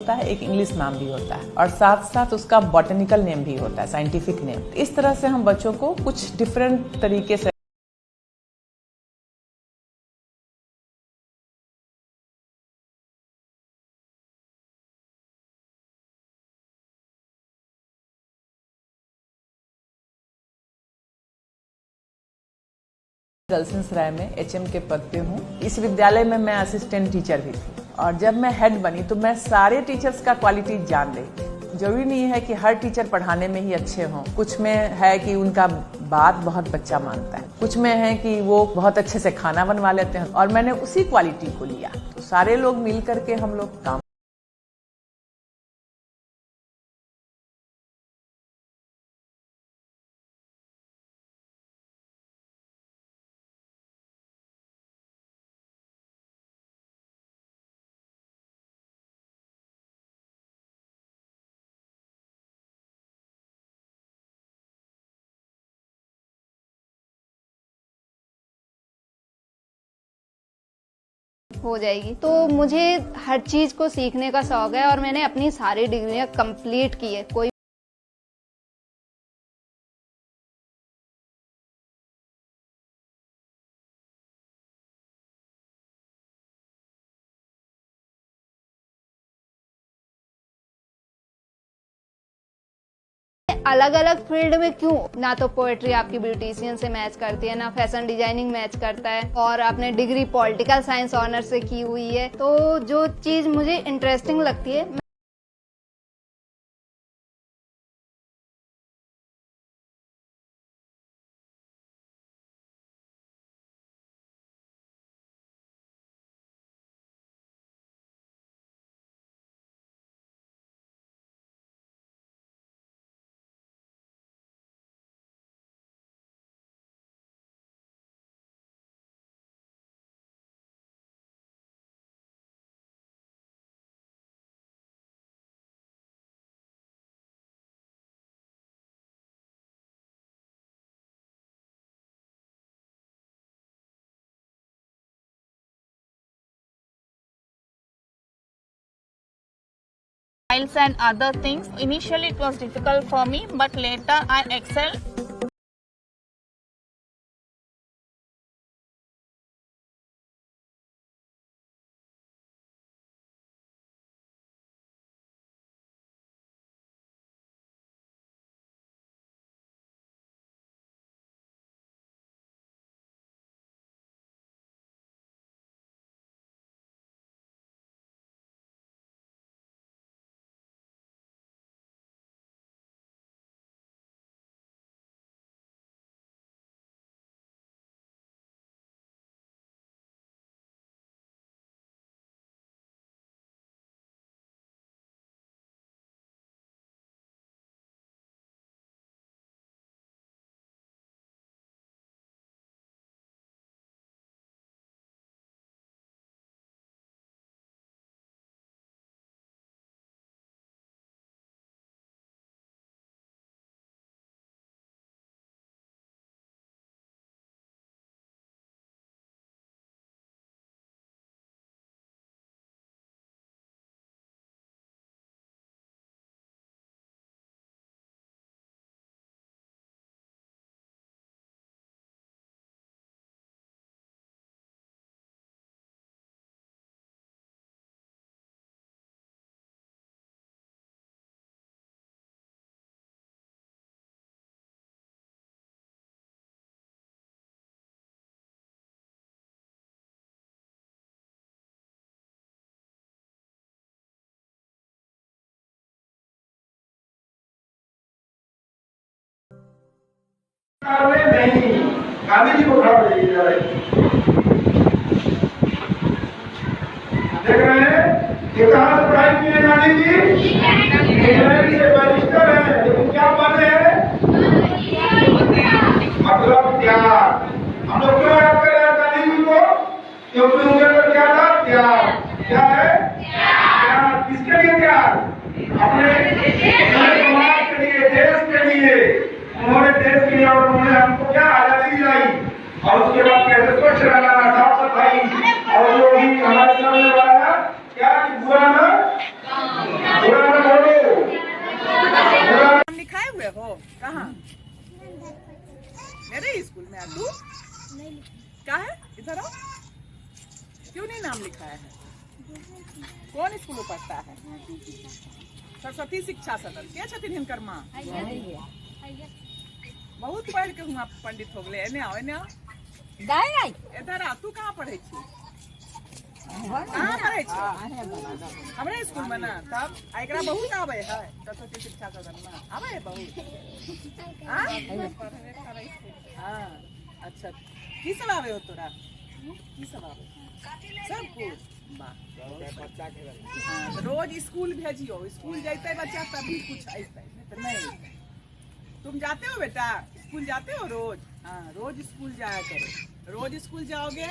होता है, एक इंग्लिश नाम भी होता है और साथ साथ उसका बॉटनिकल नेम भी होता है, साइंटिफिक नेम। इस तरह से हम बच्चों को कुछ डिफरेंट तरीके से दलसिंहसराय में एचएम के पद पे हूँ। इस विद्यालय में मैं असिस्टेंट टीचर भी थी और जब मैं हेड बनी तो मैं सारे टीचर्स का क्वालिटी जान रही। जरूरी नहीं है कि हर टीचर पढ़ाने में ही अच्छे हों। कुछ में है कि उनका बात बहुत बच्चा मानता है, कुछ में है कि वो बहुत अच्छे से खाना बनवा लेते हैं और मैंने उसी क्वालिटी को लिया। तो सारे लोग मिल करके हम लोग काम हो जाएगी। तो मुझे हर चीज को सीखने का शौक है और मैंने अपनी सारी डिग्रियां कंप्लीट की है। कोई अलग अलग फील्ड में क्यों, ना तो पोएट्री आपकी ब्यूटिशियन से मैच करती है, ना फैशन डिजाइनिंग मैच करता है, और आपने डिग्री पॉलिटिकल साइंस ऑनर से की हुई है। तो जो चीज मुझे इंटरेस्टिंग लगती है files and other things. Initially it was difficult for me, but later I excelled. नहीं, गांधी जी को खड़ा देख रहे हैं कि कहाँ पढ़ाई की है गांधी जी, इंग्लैंड से बैरिस्टर है, लेकिन क्या पढ़े हैं, मतलब त्याग। हम लोग क्यों याद कर रहे हैं गांधी जी को, क्योंकि उनके अंदर क्या था, त्याग। क्या है त्याग? किसके लिए त्याग? अपने समाज के लिए, देश के लिए। उन्होंने देश के लिए और उन्होंने हमको क्या आजादी दिलाई, और उसके बाद कैसे स्वच्छ रहना, साफ सफाई, और जो भी हमारे सामने वाला क्या बुरा ना हो? कहाँ? मेरे स्कूल में? तू क्या है? इधर आओ। क्यों नहीं नाम लिखाया है? कौन स्कूल में पढ़ता है? सरस्वती शिक्षा सदन के छथिन हिनकर माँ। बहुत पढ़ के हुआ पंडित हो गए। एने आओ, एने आओ। इधर आ। तू कहाँ पढ़े छी? कहाँ पढ़े छी? हमारे स्कूल में ना। तब एकरा बहुत आवे है सरस्वती शिक्षा सदन में। आवे है बहुत। हाँ, अच्छा। की सब आवे हो तोरा? की सब आवे? सब कुछ। हाँ, तो रोज स्कूल भेजियो। स्कूल जाते बच्चा तभी कुछ अइते, तो नहीं। तुम जाते हो बेटा? स्कूल जाते हो रोज? हाँ, रोज स्कूल जाया करो। रोज स्कूल जाओगे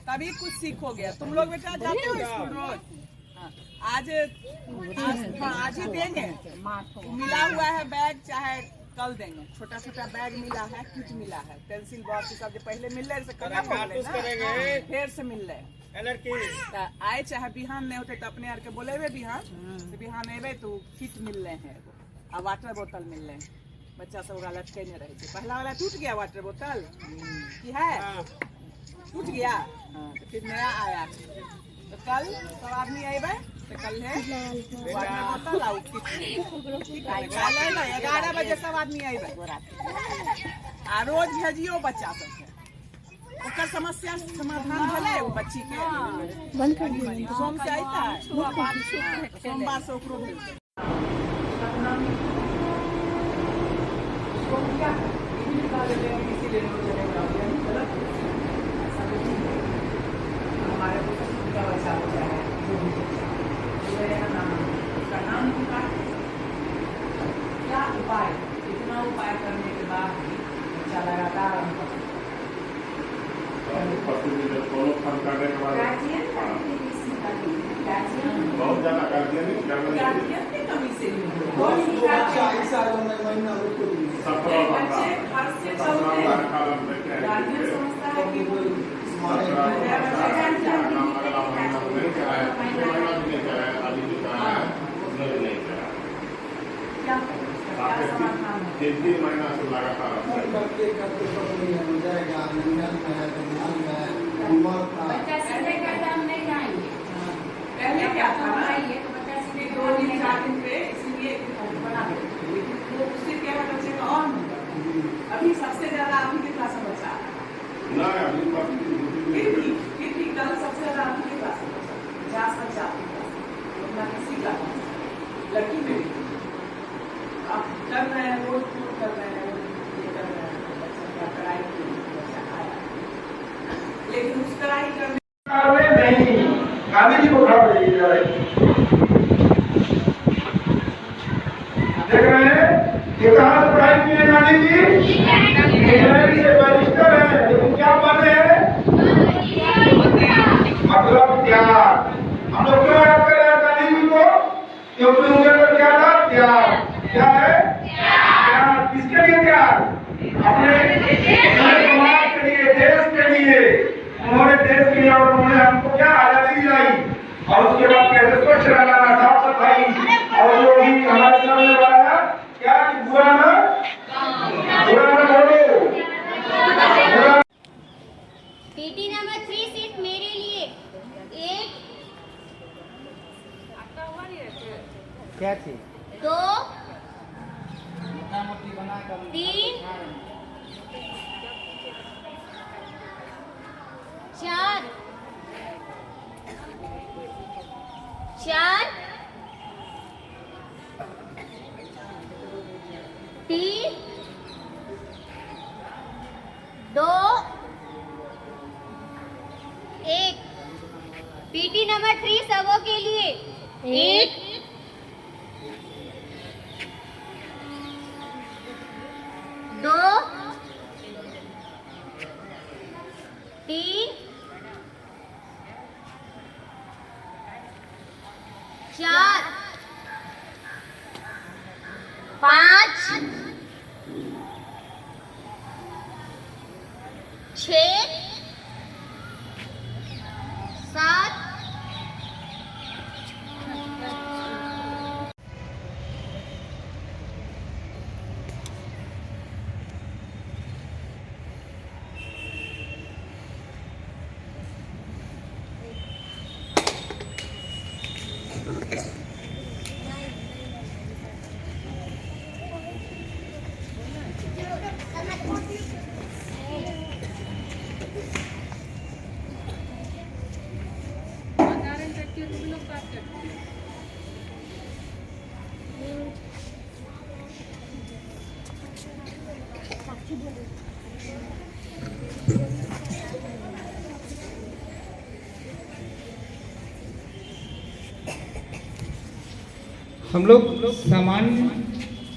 तभी कुछ सीखोगे। तुम लोग बेटा जाते हो स्कूल रोज? हाँ, आज ही देंगे। मिला हुआ है बैग, चाहे कल देंगे। छोटा छोटा बैग मिला है, किट मिला है, पेंसिल बॉक्स सब जो पहले मिल रहे फिर से मिल रहे। आए चाहे बिहान नहीं होते तो अपने आर के बोले बिहान तो बिहान अबे तो किट मिल रहे हैं और वाटर बोतल मिल रहे हैं। बच्चा सब लटके नहीं रहे थे। पहला वाला टूट गया वाटर बोतल की है, टूट गया। हाँ, तो फिर नया आया। तो कल सब आदमी अबे तो कल है वाटर बोतल और किट। 11 बजे सब आदमी अबे आ रोज भेजियो बच्चा सबके। ओकर समस्या समाधान भले वो बच्ची के बंद कर दिए। सोम से आता है, सोमवार से ओकरो भेज। हमारे का बच्चा बच्चा है जो भी उसका नाम क्या उपाय, इतना उपाय करने के बाद भी बच्चा लगातार बहुत ज्यादा गार्जियन की कमी से गार्जियन समझता है कि तीन महीना से लगातार पहले क्या था ना, 2 दिन 4 दिन पे इसलिए बना देते थे, लेकिन वो उससे क्या है बच्चे का और अभी सबसे ज्यादा अभी के क्लास में बच्चा फिर भी कल सबसे ज्यादा अभी के क्लास में बच्चा 50 बच्चा अपना किसी क्लास में लड़की में भी अब कर रहे हैं, रोज कर रहे हैं, ये कर रहे हैं। बच्चा क्या कढ़ाई बच्चा आया, लेकिन उस कढ़ाई करने नहीं। गांधी जी को खड़ा करिए। देख रहे हैं ये कहाँ से पढ़ाई की है गांधी जी? इंग्लैंड से बैरिस्टर है, लेकिन क्या पढ़े हैं? मतलब त्याग। हम लोग क्यों याद कर रहे हैं गांधी जी को? क्योंकि उनके अंदर क्या था? त्याग। क्या है? त्याग। किसके लिए त्याग? अपने समाज के लिए, देश के लिए। उन्होंने देश के लिए और उन्होंने हमको क्या आजादी दिलाई, और उसके बाद कैसे स्वच्छ रहना, साफ सफाई, और जो भी हमारे सामने वाला क्या बुरा ना बोलो। पीटी नंबर 3 सिर्फ मेरे लिए। 1 क्या चीज? 2 3 4 3 2 1। पीटी नंबर 3 सबों के लिए। 1 2 3 4 5 6 7 हम लोग सामान्य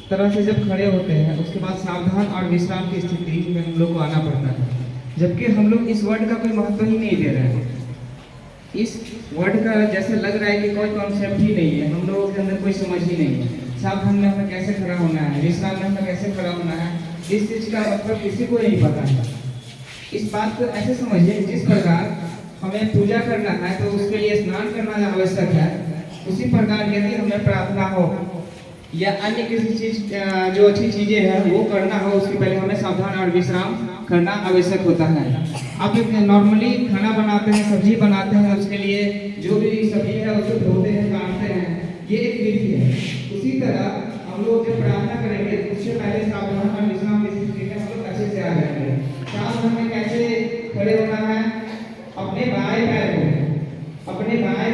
तरह से जब खड़े होते हैं उसके बाद सावधान और विश्राम की स्थिति में हम लोग को आना पड़ता है, जबकि हम लोग इस वर्ड का कोई महत्व ही नहीं दे रहे हैं। इस वर्ड का जैसे लग रहा है कि कोई कॉन्सेप्ट ही नहीं है, हम लोगों के अंदर कोई समझ ही नहीं है। सावधान में हमें कैसे खड़ा होना है, विश्राम में हमें कैसे खड़ा होना है, इस चीज़ का मतलब किसी को नहीं पता है। इस बात को ऐसे समझिए, जिस प्रकार हमें पूजा करना है तो उसके लिए स्नान करना आवश्यक है, उसी प्रकार यदि हमें प्रार्थना हो या अन्य किसी चीज जो अच्छी चीजें हैं वो करना हो, उसके पहले हमें सावधान और विश्राम करना आवश्यक होता है। आप नॉर्मली खाना बनाते हैं, सब्जी बनाते हैं, उसके लिए जो भी सब्जी है उसको धोते हैं, काटते हैं, ये एक विधि है। उसी तरह हम लोग जब प्रार्थना करेंगे उससे पहले सावधान और विश्राम की स्थिति में हम लोग अच्छे से आ जाएंगे। सावधान में कैसे खड़े होना है, अपने बाएं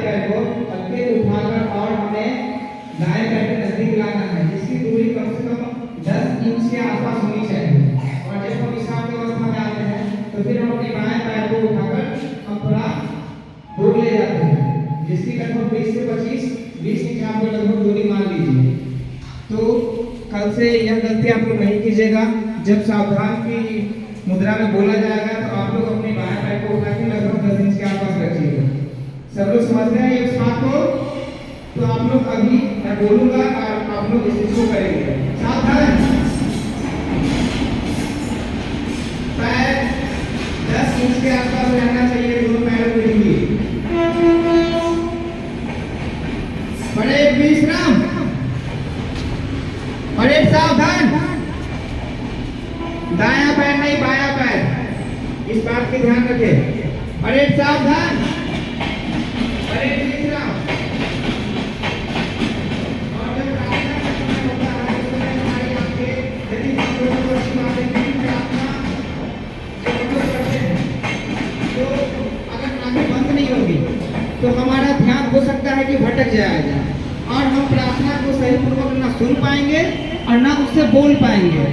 पैर को हल्के उठाकर और हमें दाएं पैर के नजदीक लाना है, जिसकी दूरी कम से कम 10 इंच के आसपास होनी चाहिए। और जब हम विश्राम की अवस्था में आते हैं तो फिर हम अपने बाएं पैर को उठाकर हम थोड़ा दूर ले जाते हैं, जिसकी लगभग 20 से 20 इंच आप लगभग दूरी मान लीजिए। तो कल से यह गलती आप लोग नहीं कीजिएगा। जब सावधान की मुद्रा में बोला जाएगा तो आप लोग अपने बाएं पैर को उठा के लगभग 10 इंच के आसपास रखिएगा। सब लोग समझते हैं इस बात को? तो आप लोग अभी मैं बोलूंगा और आप लोग इस चीज को करेंगे। सावधान, पैर 10 इंच के आसपास रहना चाहिए, दोनों पैरों के लिए। बड़े विश्राम और एक सावधान, दायां पैर नहीं बायां पैर, इस बात की ध्यान रखें। और एक सावधान, और एक विश्राम। और जब प्रार्थना का समय होता है उस समय हमारी आंखें यदि हम लोगों को अच्छी बातें की प्रार्थना जब हम लोग करते हैं तो अगर आंखें बंद नहीं होगी तो हमारा ध्यान हो सकता है कि भटक जाएगा और हम प्रार्थना को सही पूर्वक ना सुन पाएंगे और ना उससे बोल पाएंगे।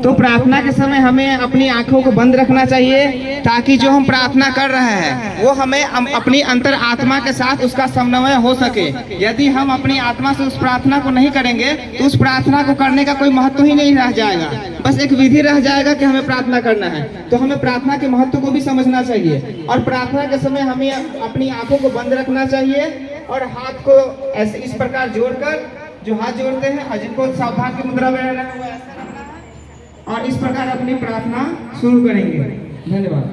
तो प्रार्थना के समय हमें अपनी आंखों को बंद रखना चाहिए ताकि जो हम प्रार्थना कर रहे हैं वो हमें अपनी अंतर आत्मा के साथ उसका समन्वय हो सके। यदि हम अपनी आत्मा से उस प्रार्थना को नहीं करेंगे तो उस प्रार्थना को करने का कोई महत्व ही नहीं रह जाएगा, बस एक विधि रह जाएगा कि हमें प्रार्थना करना है। तो हमें प्रार्थना के महत्व को भी समझना चाहिए और प्रार्थना के समय हमें अपनी आंखों को बंद रखना चाहिए और हाथ को ऐसे इस प्रकार जोड़कर, जो हाथ जोड़ते हैं और जिनको सावधान की मुद्रा में रहना है और इस प्रकार अपनी प्रार्थना शुरू करेंगे। धन्यवाद।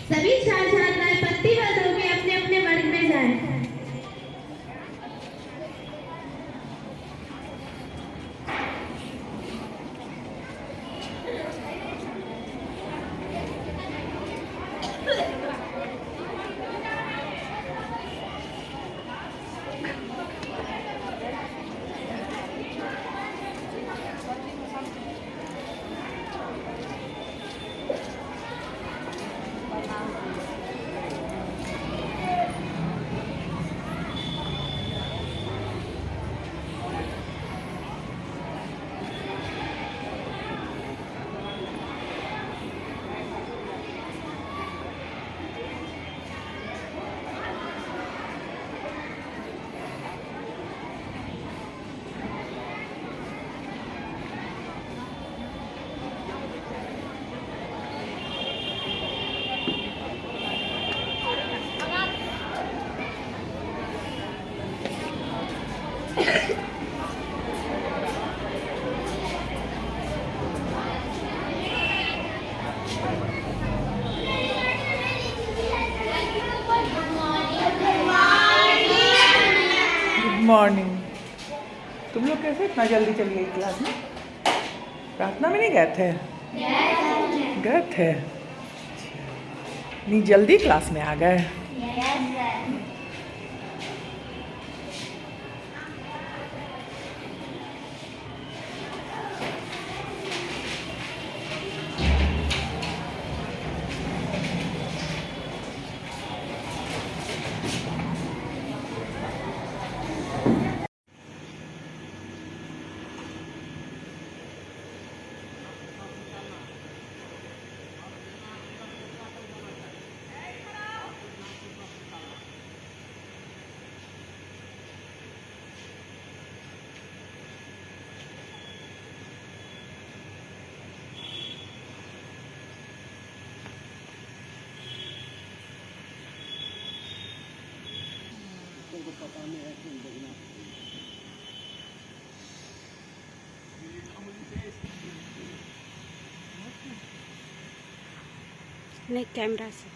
सभी छात्र-छात्राएं पंक्तिबद्ध होकर अपने अपने वर्ग में जाएं। मॉर्निंग। तुम लोग कैसे इतना जल्दी चली गई क्लास में? प्रार्थना में नहीं गए थे? गए थे। नहीं जल्दी क्लास में आ गए। नहीं कैमरा से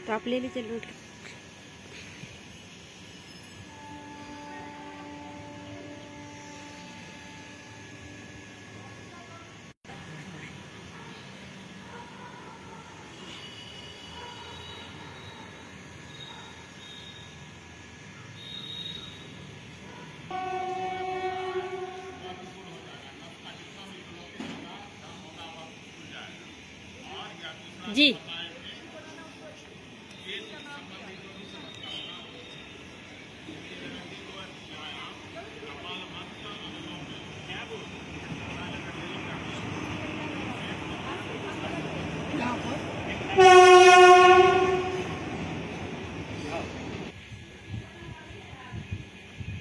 तो आप ले लीजिए लूट के। जी